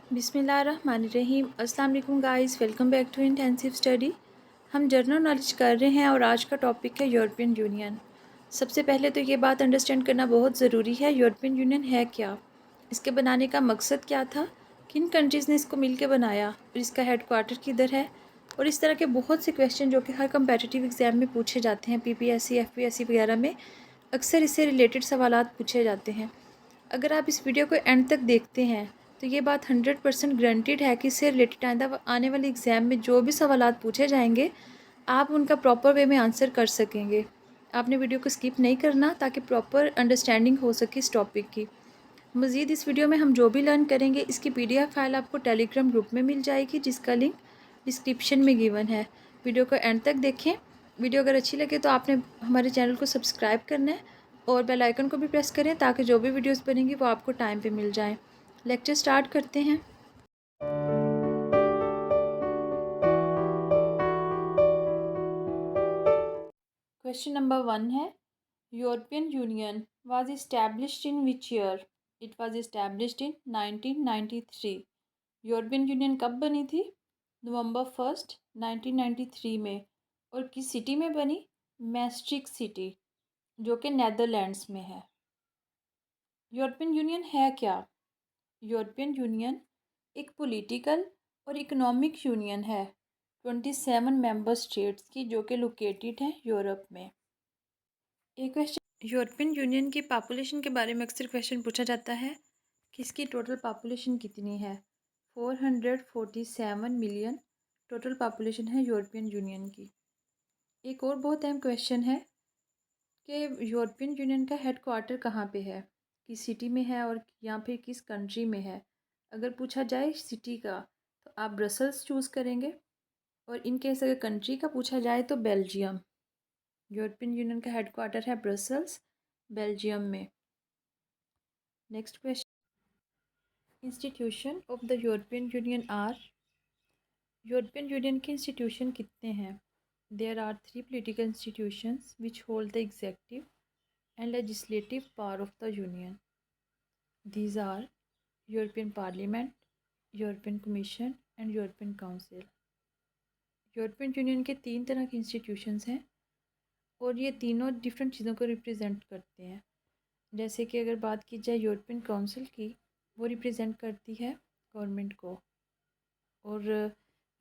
बिस्मिल्लाहिर्रहमानिर्रहीम। अस्सलाम वालेकुम guys, welcome back to intensive study. हम जनरल नॉलेज कर रहे हैं और आज का टॉपिक है यूरोपियन यूनियन। सबसे पहले तो ये बात अंडरस्टैंड करना बहुत ज़रूरी है, यूरोपियन यूनियन है क्या, इसके बनाने का मकसद क्या था, किन कंट्रीज़ ने इसको मिल के बनाया और इसका हेड क्वार्टर किधर है। और इस तरह के बहुत से क्वेश्चन जो कि हर कम्पेटिटिव एग्ज़ाम में पूछे जाते हैं, PPSC FPSC वगैरह में अक्सर इससे रिलेटेड सवालात पूछे जाते हैं। अगर आप इस वीडियो को एंड तक देखते हैं तो ये बात 100% गारंटीड है कि इससे रिलेटेड आने वाले एग्ज़ाम में जो भी सवालात पूछे जाएंगे आप उनका प्रॉपर वे में आंसर कर सकेंगे। आपने वीडियो को स्किप नहीं करना ताकि प्रॉपर अंडरस्टैंडिंग हो सके इस टॉपिक की। मज़ीद इस वीडियो में हम जो भी लर्न करेंगे इसकी PDF फाइल आपको टेलीग्राम ग्रुप में मिल जाएगी, जिसका लिंक डिस्क्रिप्शन में गिवन है। वीडियो को एंड तक देखें। वीडियो अगर अच्छी लगे तो आपने हमारे चैनल को सब्सक्राइब करना है और बेल आइकन को भी प्रेस करें ताकि जो भी वीडियोस बनेंगी वो आपको टाइम पे मिल जाएं। लेक्चर स्टार्ट करते हैं। क्वेश्चन नंबर 1 है, European Union was established in which year? It was established in 1993। European union कब बनी थी? नवंबर 1 1993 में। और किस सिटी में बनी? मैस्ट्रिक सिटी, जो कि नेदरलैंड्स में है। यूरोपियन यूनियन है क्या? यूरोपियन यूनियन एक पॉलिटिकल और इकोनॉमिक यूनियन है 27 मेंबर स्टेट्स की, जो कि लोकेटेड है यूरोप में। एक क्वेश्चन, यूरोपियन यूनियन की पॉपुलेशन के बारे में अक्सर क्वेश्चन पूछा जाता है कि इसकी टोटल पॉपुलेशन कितनी है। 447 मिलियन टोटल पॉपुलेशन है यूरोपियन यूनियन की। एक और बहुत अहम क्वेश्चन है कि यूरोपियन यूनियन का हेड क्वार्टर कहाँ पे है, किस सिटी में है और या फिर किस कंट्री में है। अगर पूछा जाए सिटी का तो आप ब्रसल्स चूज़ करेंगे, और इन केस अगर कंट्री का पूछा जाए तो बेल्जियम। यूरोपियन यूनियन का हेड क्वार्टर है ब्रसल्स, बेल्जियम में। Next question, institution of the European Union are? European Union के इंस्टीट्यूशन कितने हैं? There are 3 political institutions which hold the executive and legislative power of the union. These are European Parliament, European Commission and European Council. European Union के 3 तरह के institutions हैं और ये तीनों डिफरेंट चीज़ों को रिप्रेजेंट करते हैं। जैसे कि अगर बात की जाए यूरोपियन काउंसिल की, वो रिप्रेजेंट करती है गवर्नमेंट को, और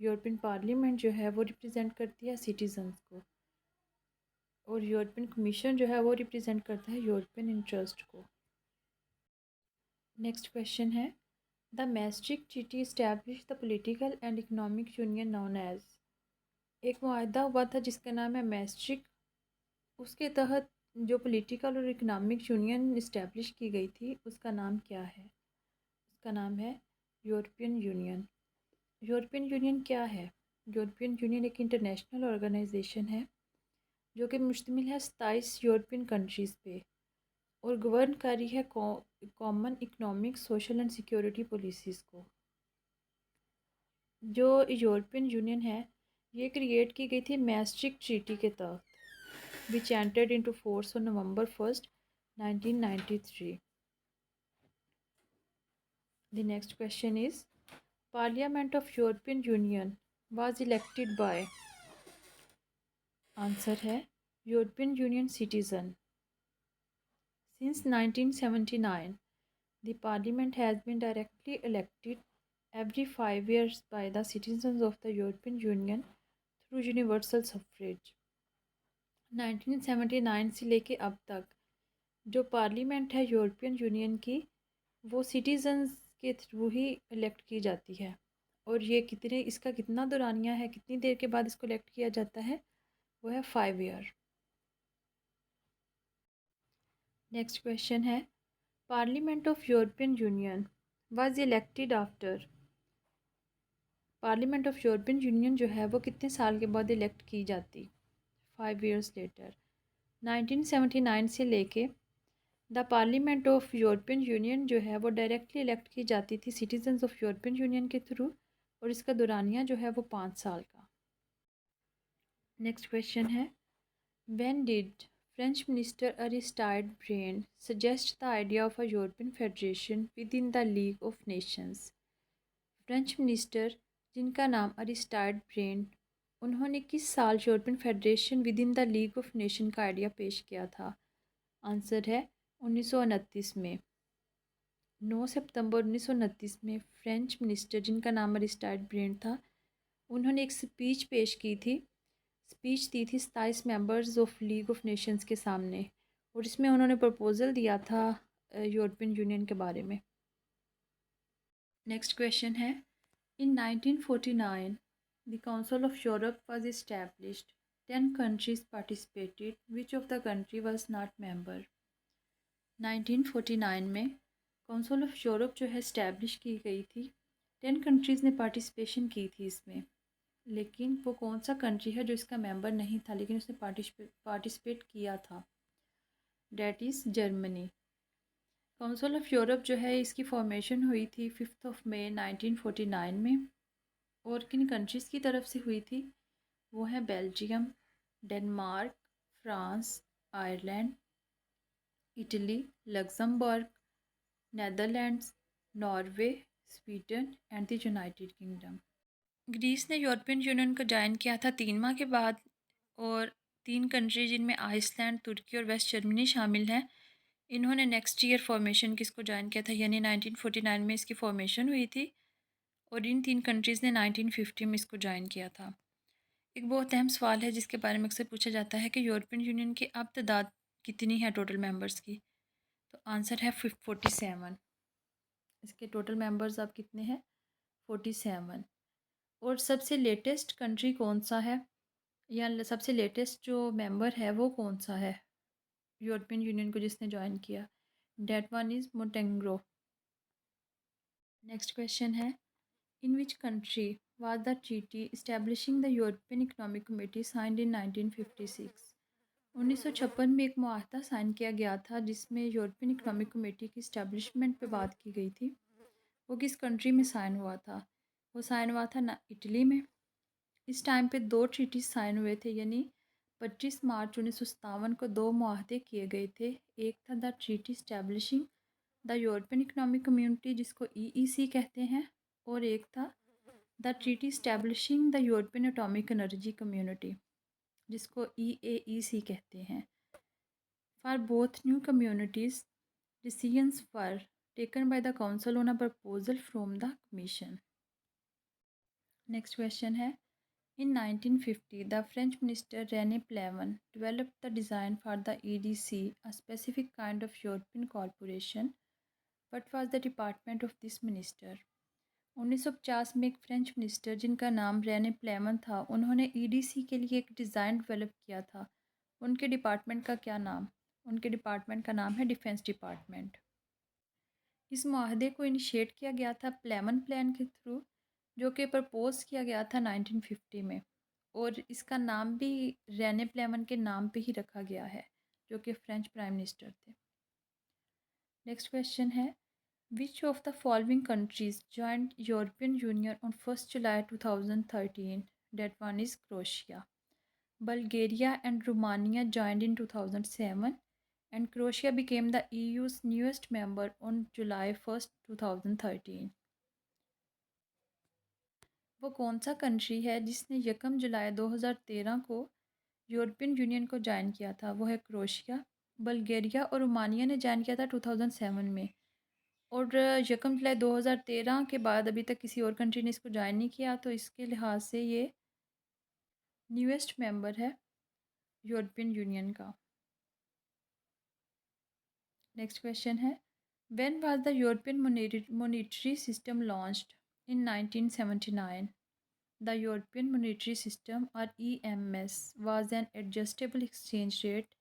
यूरोपियन पार्लियामेंट जो है वो रिप्रेजेंट करती है सिटीजन्स को, और यूरोपियन कमीशन जो है वो रिप्रेजेंट करता है यूरोपियन इंटरेस्ट को। नेक्स्ट क्वेश्चन है, the Maastricht treaty establish the political and economic union known as. एक मुआहदा हुआ था जिसका नाम है मैस्ट्रिक्ट, उसके तहत जो पॉलिटिकल और इकोनॉमिक यूनियन इस्टेब्लिश की गई थी उसका नाम क्या है? उसका नाम है यूरोपियन यूनियन। यूरोपियन यूनियन क्या है? यूरोपियन यूनियन एक इंटरनेशनल ऑर्गेनाइजेशन है जो कि मुश्तमिल है 27 यूरोपियन कंट्रीज़ पे और गवर्न कर रही है common economic, social and security policies को। जो यूरोपियन यूनियन है ये क्रिएट की गई थी मैस्ट्रिक्ट ट्रीटी के तहत, which entered into force on November 1 1993। The next question is, parliament of European Union was elected by? Answer है European Union citizen. Since 1979 the parliament has been directly elected every 5 years by the citizens of the European Union through universal suffrage। 1979 से लेके अब तक जो parliament है European union की वो citizens के थ्रू ही इलेक्ट की जाती है, और ये इसका कितना दौरानिया है, कितनी देर के बाद इसको इलेक्ट किया जाता है, वो है 5 ईयर। नेक्स्ट क्वेश्चन है, parliament of European Union was elected after? Parliament of European Union जो है वो कितने साल के बाद इलेक्ट की जाती? 5 ईयर्स लेटर। 1979 से लेके the parliament of European Union जो है वो डायरेक्टली इलेक्ट की जाती थी सिटीजन्स ऑफ यूरोपियन यूनियन के थ्रू, और इसका दौरानिया जो है वो 5 साल का। नेक्स्ट क्वेश्चन है, when did French minister Aristide Briand suggest the idea of a European federation within the League of Nations? French minister जिनका नाम अरिस्टाइड ब्रेन, उन्होंने किस साल European federation within the League of nation का idea पेश किया था? Answer है 1929 में। 9 सितंबर 1929 में फ्रेंच मिनिस्टर जिनका नाम अरिस्टाइड ब्रेन था, उन्होंने एक स्पीच पेश की थी, स्पीच दी थी 27 members of league of Nations के सामने, और इसमें उन्होंने प्रपोज़ल दिया था यूरोपियन यूनियन के बारे में। नेक्स्ट क्वेश्चन है, इन 1949 the council of Europe was established, 10 countries participated, which of the country was not member? 1949 में काउंसिल ऑफ यूरोप जो है इस्टेब्लिश की गई थी, 10 कंट्रीज़ ने पार्टिसिपेशन की थी इसमें, लेकिन वो कौन सा कंट्री है जो इसका मेंबर नहीं था लेकिन उसने पार्टिसिपेट किया था? That is Germany. Council of Europe जो है इसकी फॉर्मेशन हुई थी 5 मई 1949 में, और किन कंट्रीज़ की तरफ से हुई थी? वो है Belgium, Denmark, France, Ireland, Italy, Luxembourg, Netherlands, Norway, Sweden and the United Kingdom. Greece ने यूरोपियन यूनियन को ज्वाइन किया था 3 माह के बाद, और 3 कंट्री जिनमें आइसलैंड, तुर्की और वेस्ट जर्मनी शामिल हैं, इन्होंने नेक्स्ट ईयर फॉर्मेशन किसको ज्वाइन किया था, यानी 1949 में इसकी फॉर्मेशन हुई थी, और इन 3 कंट्रीज़ ने 1950 में इसको ज्वाइन किया था। एक बहुत अहम सवाल है जिसके बारे में अक्सर पूछा जाता है कि यूरोपियन यूनियन की अब तादाद कितनी है टोटल मेंबर्स की? तो आंसर है 47। इसके टोटल मेंबर्स अब कितने हैं? 47। और सबसे लेटेस्ट कंट्री कौन सा है, या सबसे लेटेस्ट जो मेंबर है वो कौन सा है यूरोपियन यूनियन को जिसने ज्वाइन किया? That one is Montenegro. Next question है, in which country was the treaty establishing the European economic committee signed in 1956? 1956 में एक मुआहदा साइन किया गया था जिसमें यूरोपियन इकोनॉमिक कमेटी की इस्टेब्लिशमेंट पे बात की गई थी। वो किस कंट्री में साइन हुआ था? वो साइन हुआ था ना इटली में। इस टाइम पे 2 ट्रीटीज साइन हुए थे, यानी 25 मार्च 1957 को 2 मुआहदे किए गए थे। एक था the treaty establishing the European economic community, जिसको ईईसी कहते हैं, और एक था the treaty establishing the European atomic energy community, जिसको ईएईसी कहते हैं। For both new communities decisions were taken by the council on a proposal from the commission. Next question है, in 1950, the French minister René Pleven developed the design for the EDC, a specific kind of European corporation. What was the department of this minister? 1950 में एक French minister जिनका नाम Renee प्लेमन था, उन्होंने EDC के लिए एक डिज़ाइन डेवलप किया था। उनके डिपार्टमेंट का क्या नाम? उनके डिपार्टमेंट का नाम है डिफेंस डिपार्टमेंट। इस माहदे को इनिशिएट किया गया था प्लेमन प्लान के थ्रू, जो कि प्रपोज किया गया था 1950 में, और इसका नाम भी रेने प्लेमन के नाम पे ही रखा गया है, जो कि फ्रेंच प्राइम मिनिस्टर थे। नेक्स्ट क्वेश्चन है, which of the following countries joint European Union on 1 July 2013? That one is Croatia. Bulgaria and Romania joined in 2007, and Croatia became the EU's newest member on July 1st, 2013. वो कौन सा country है जिसने 1 July 2013 को European Union को join किया था? वो है क्रोशिया। बल्गेरिया और रोमानिया ने ज्वाइन किया था 2007 में, और 1 जुलाई 2013 के बाद अभी तक किसी और कंट्री ने इसको ज्वाइन नहीं किया, तो इसके लिहाज से ये न्यूएस्ट मेंबर है यूरोपियन यूनियन का। नेक्स्ट क्वेश्चन है, when was the European monetary system launched? In 1979। The European monetary system और EMS was an adjustable exchange rate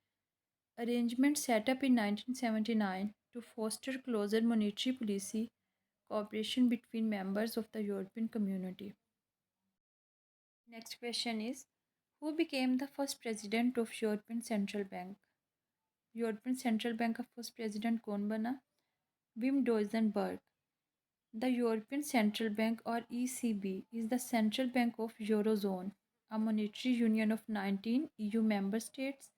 arrangement set up in 1979 to foster closer monetary policy cooperation between members of the European community. Next question is, who became the first president of European Central Bank? European Central Bank का first president कौन बना? Wim Duisenberg. The European Central Bank or ECB is the central bank of Eurozone, a monetary union of 19 EU member states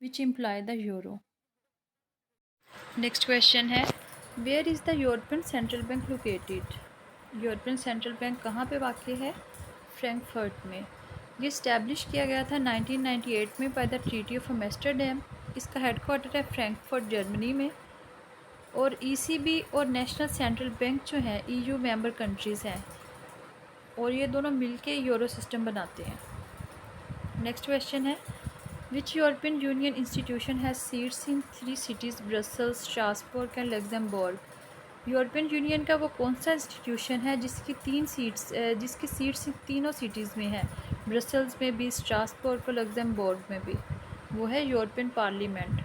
which imply the euro. Next question है, where is the European Central Bank located? European Central bank कहाँ पे वाक़ है? Frankfurt में। ये establish किया गया था 1998 में by the treaty of Amsterdam. इसका हेडक्वार्टर है फ्रैंकफर्ट जर्मनी में। और ईसीबी और नेशनल सेंट्रल बैंक जो हैं ईयू मेंबर कंट्रीज़ हैं और ये दोनों मिलके यूरो सिस्टम बनाते हैं। नेक्स्ट क्वेश्चन है, which European Union institution has seats in 3 cities Brussels, Strasbourg and Luxembourg? European Union का वो कौन सा इंस्टीट्यूशन है जिसकी सीट्स तीनों सिटीज़ में है? ब्रसल्स में भी, स्ट्रासबर्ग और लग्जमबर्ग में भी। वो है यूरोपियन पार्लियामेंट।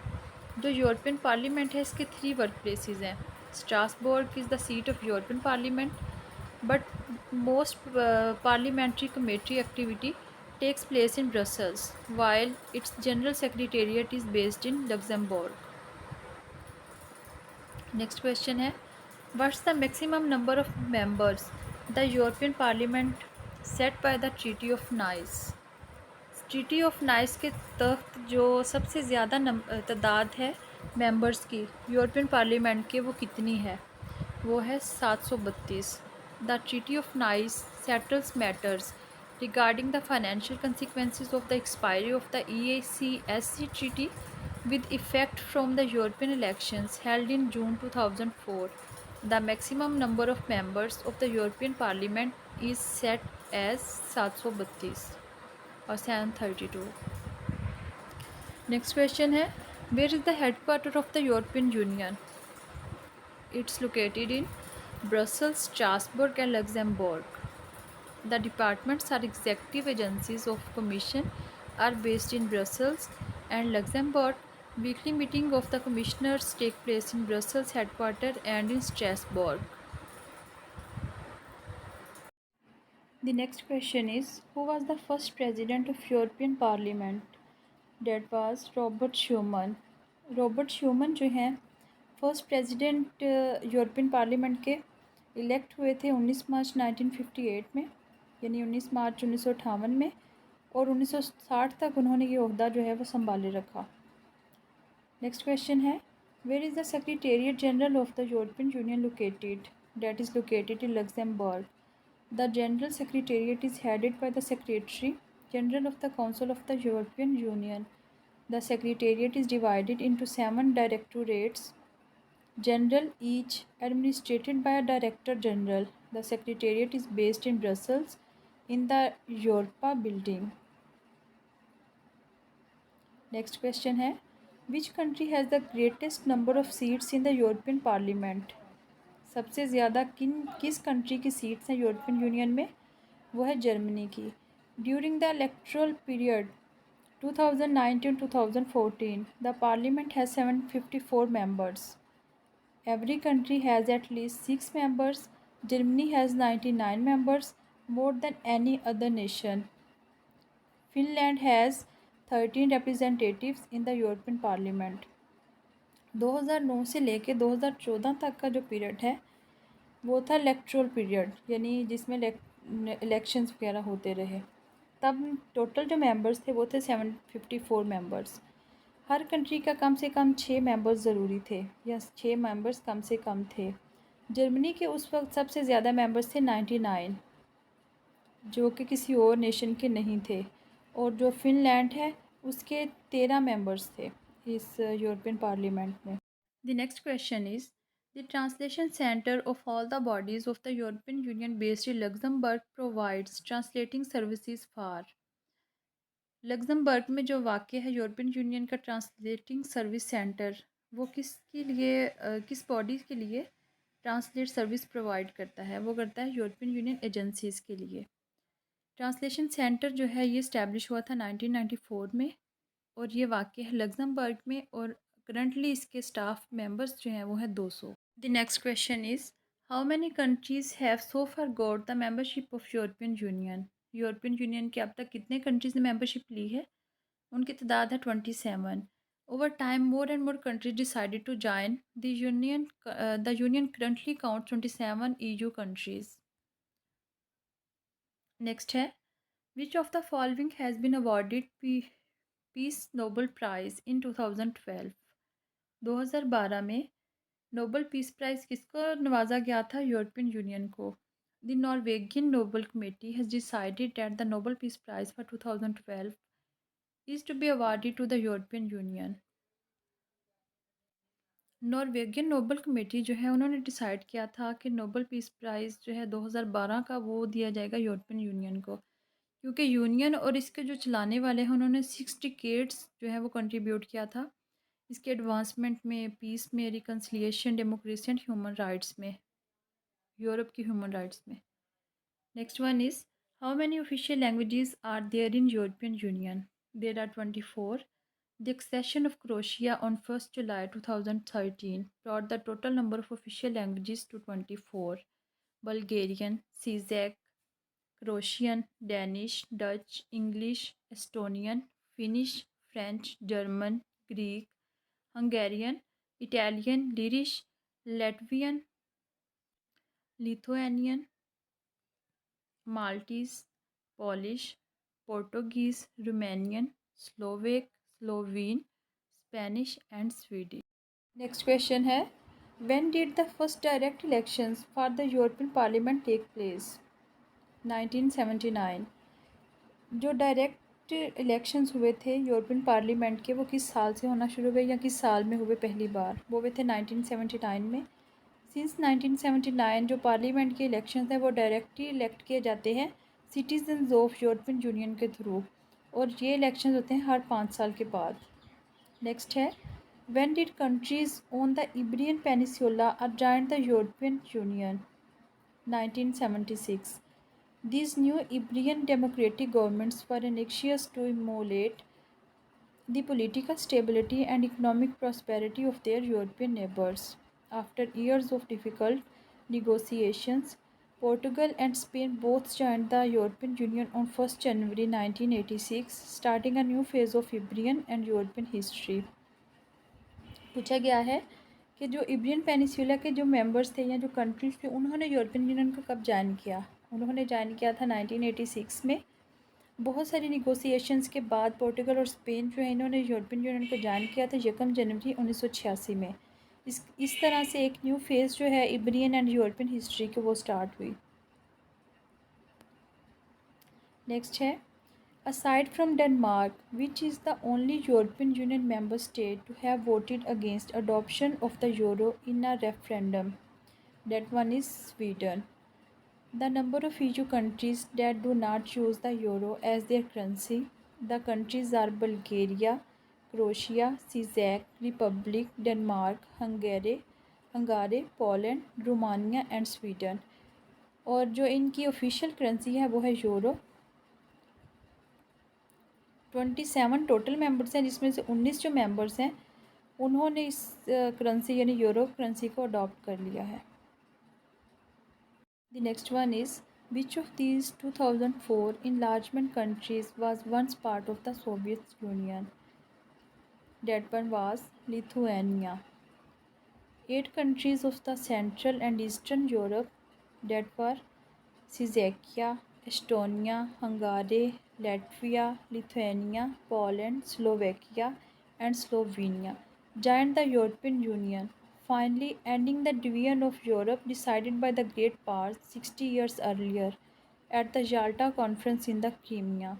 जो यूरोपियन पार्लियामेंट है इसके 3 वर्क प्लेसेस हैं। Strasbourg is the seat of European parliament, but most parliamentary committee activity takes place in Brussels, while its general secretariat is based in Luxembourg. Next question है, what's the maximum number of members the European Parliament set by the Treaty of Nice? Treaty of nice के तहत जो सबसे ज़्यादा तादाद है members की European parliament के, वो कितनी है? वो है 732। The treaty of nice settles matters regarding the financial consequences of the expiry of the EACSC treaty with effect from the European elections held in June 2004. The maximum number of members of the European Parliament is set as 732 और 732। Next question है, where is the headquarter of the European Union? It's located in Brussels, Strasbourg and Luxembourg. The departments are executive agencies of Commission are based in Brussels and Luxembourg. Weekly meeting of the commissioners take place in Brussels headquarters and in Strasbourg. The next question is, who was the first president of European Parliament? That was Robert Schuman. Robert Schuman जो हैं first president European parliament के elect हुए थे 19 मार्च 1958 में, यानी 19 मार्च 1958 में, और 1960 तक उन्होंने ये ओहदा जो है वो संभाले रखा। नेक्स्ट क्वेश्चन है, where is the secretariat general of the European Union located? That is located in Luxembourg. The general secretariat is headed by the secretary general of the council of the European Union. The Secretariat is divided into 7 directorates general, each administered by a Director General. The Secretariat is based in Brussels in the Europa building. Next question है, which country has the greatest number of seats in the European Parliament? सबसे ज़्यादा किस country की seats हैं European union में? वो है Germany की। During the electoral period 2009-2014, the parliament has 754 members. Every country has at least 6 members. Germany has 99 members, more than any other nation. Finland has 13 representatives in the European Parliament. 2009 से लेके 2014 तक का जो period है वो था electoral period, यानी जिसमें इलेक्शंस वगैरह होते रहे। तब टोटल जो मेंबर्स थे वो थे 754 मेंबर्स। हर कंट्री का कम से कम 6 मेंबर्स ज़रूरी थे, या 6 मेंबर्स कम से कम थे। जर्मनी के उस वक्त सबसे ज़्यादा मेंबर्स थे 99, जो कि किसी और नेशन के नहीं थे। और जो फिनलैंड है उसके 13 मेंबर्स थे इस यूरोपियन पार्लियामेंट में। The next question is, the translation centre of all the bodies of the European union based in Luxembourg provides translating services for. Luxembourg में जो वाक़ है यूरोपियन यूनियन का ट्रांसलेटिंग सर्विस सेंटर, वो किसके लिए किस बॉडी के लिए ट्रांसलेट सर्विस प्रोवाइड करता है? वो करता है यूरोपियन यूनियन एजेंसीज़ के लिए। ट्रांसलेशन सेंटर जो है ये इस्टेब्लिश हुआ था 1994 में और ये वाक़ है लग्जमबर्ग में, और करंटली इसके स्टाफ मेंबर्स जो हैं वो हैं 200। The next question is, how many countries have so far got the membership of European union? European Union के अब तक कितने कंट्रीज़ ने मेंबरशिप ली है? उनकी तादाद है 27। Over time more and more countries decided to join the union. The union currently count 27 EU countries. Next है, which of the following has been awarded peace Nobel prize in 2012? 2012 में Nobel peace prize किसको नवाजा गया था? European Union को। The Norwegian Nobel Committee has decided that the Nobel Peace Prize for 2012 is to be awarded to the European Union. Norwegian Nobel committee जो है उन्होंने decide किया था कि नोबल पीस प्राइज़ जो है 2012 का वो दिया जाएगा यूरोपियन यूनियन को, क्योंकि यूनियन और इसके जो चलाने वाले हैं उन्होंने 6 डिकेड्स जो है वो कंट्रीब्यूट किया था इसके एडवांसमेंट में, पीस में, reconciliation, democracy and human rights में, यूरोप की ह्यूमन राइट्स में। Next one is how many official languages are there in European Union? There are 24. The accession of Croatia on 1st July 2013 brought the total number of official languages to 24: Bulgarian, Czech, Croatian, Danish, Dutch, English, Estonian, Finnish, French, German, Greek, Hungarian, Italian, Irish, Latvian, Lithuanian, Maltese, Polish, Portuguese, Romanian, Slovak, Slovene, Spanish and Swedish. Next question है when did the first direct elections for the European parliament take place? 1979। जो direct elections हुए थे European parliament के वो किस साल से होना शुरू हुए या किस साल में हुए पहली बार? वो हुए थे 1979 में। सिंस 1979 जो पार्लियामेंट के इलेक्शन हैं वो डायरेक्टली इलेक्ट किए जाते हैं सिटीजन्स ऑफ यूरोपियन यूनियन के थ्रू, और ये इलेक्शन होते हैं हर 5 साल के बाद। नेक्स्ट है when did countries on the Iberian Peninsula join the European Union? 1976. These new Iberian democratic governments were anxious to emulate the political stability and economic prosperity of their European neighbors. After years of difficult negotiations, Portugal and Spain both joined the European Union on 1st January 1986, starting a new phase of Iberian and European history. पूछा गया है कि जो Iberian peninsula के जो members थे या जो कंट्रीज़ थे उन्होंने यूरोपियन यूनियन को कब ज्वाइन किया? उन्होंने ज्वाइन किया था 1986 में। बहुत सारी निगोसिएशंस के बाद पोर्टुगल और स्पेन जो है इन्होंने यूरोपियन यूनियन को ज्वाइन किया था 1 जनवरी 1986 में। इस तरह से एक न्यू फेज़ जो है इब्रियन एंड यूरोपियन हिस्ट्री की वो स्टार्ट हुई। नेक्स्ट है aside from Denmark, which is the only European Union member state to have voted against adoption of the euro in a referendum? That one is Sweden. The number of EU countries that do not use the euro as their currency. The countries are Bulgaria, Croatia, Czech Republic, Denmark, Hungary, Poland, Romania and Sweden. और जो इनकी official currency है वो है euro. 27 total members हैं जिसमें से 19 जो मेंबर्स हैं उन्होंने इस करेंसी यानी यूरो करेंसी को अडॉप्ट कर लिया है। The next one is which of these 2004 enlargement countries was once part of the Soviet Union? That one was Lithuania. 8 countries of the Central and Eastern Europe that were Czechia, Estonia, Hungary, Latvia, Lithuania, Poland, Slovakia and Slovenia joined the European Union, finally ending the division of Europe decided by the Great Powers 60 years earlier at the Yalta Conference in the Crimea.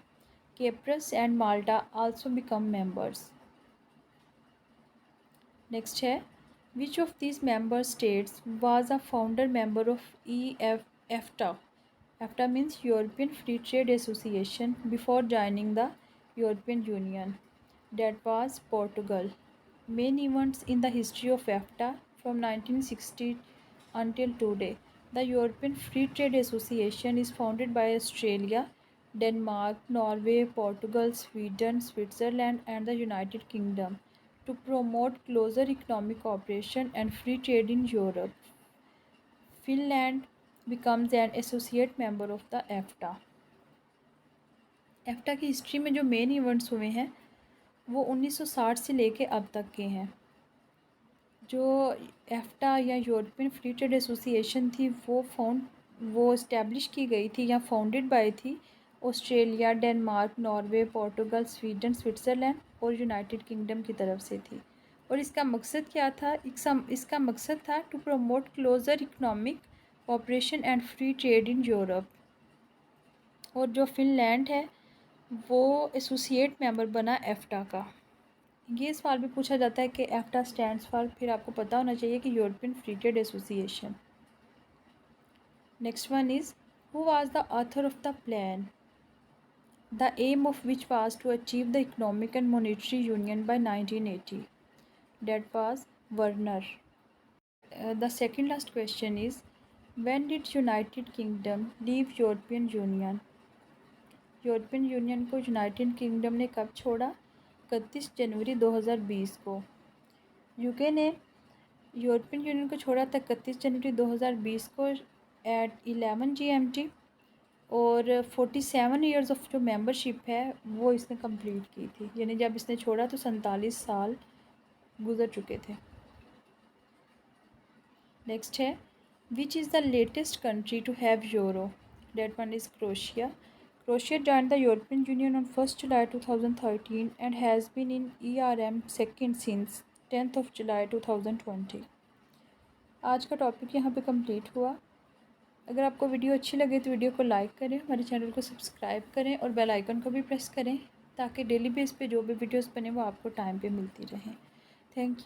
Cyprus and Malta also become members. Next है which of these member states was a founder member of EFTA? EFTA means European Free Trade Association before joining the European Union. That was Portugal. Main events in the history of EFTA from 1960 until today. The European Free Trade Association is founded by Australia, Denmark, Norway, Portugal, Sweden, Switzerland and the United Kingdom to promote closer economic cooperation and free trade in Europe. Finland becomes an associate member of the EFTA. EFTA की history में जो main events हुए हैं वो 1960 से लेके अब तक के हैं। जो EFTA या यूरोपियन फ्री ट्रेड एसोसिएशन थी वो इस्टेब्लिश की गई थी या फाउंडेड बाय थी Australia, Denmark, Norway, Portugal, Sweden, Switzerland और यूनाइटेड किंगडम की तरफ से थी। और इसका मकसद क्या था? इसका मकसद था to promote closer economic operation and free trade in Europe. और जो फिनलैंड है वो एसोसिएट मेंबर बना एफ्टा का। ये सवाल भी पूछा जाता है कि एफ्टा स्टैंड्स फॉर, फिर आपको पता होना चाहिए कि European free trade association. Next one is who was the author of the plan, the aim of which was to achieve the economic and monetary union by 1980. That was Werner. The second last question is when did United Kingdom leave European Union? European Union को United kingdom ने कब छोड़ा? 31 जनवरी 2020 को। UK ने European Union को छोड़ा था 31 जनवरी 2020 को एट 11 GMT। और 47 ईयर्स ऑफ जो मेंबरशिप है वो इसने कंप्लीट की थी, यानी जब इसने छोड़ा तो 47 साल गुजर चुके थे। नेक्स्ट है which is the latest country to have euro? That one is Croatia. Croatia joined the European Union on 1 July 2013 and has been in ERM second since 10 July 2020। आज का टॉपिक यहाँ पे कंप्लीट हुआ। अगर आपको वीडियो अच्छी लगे तो वीडियो को लाइक करें, हमारे चैनल को सब्सक्राइब करें और बेल आइकन को भी प्रेस करें ताकि डेली बेस पे जो भी वीडियोस बने वो आपको टाइम पे मिलती रहें। Thank you.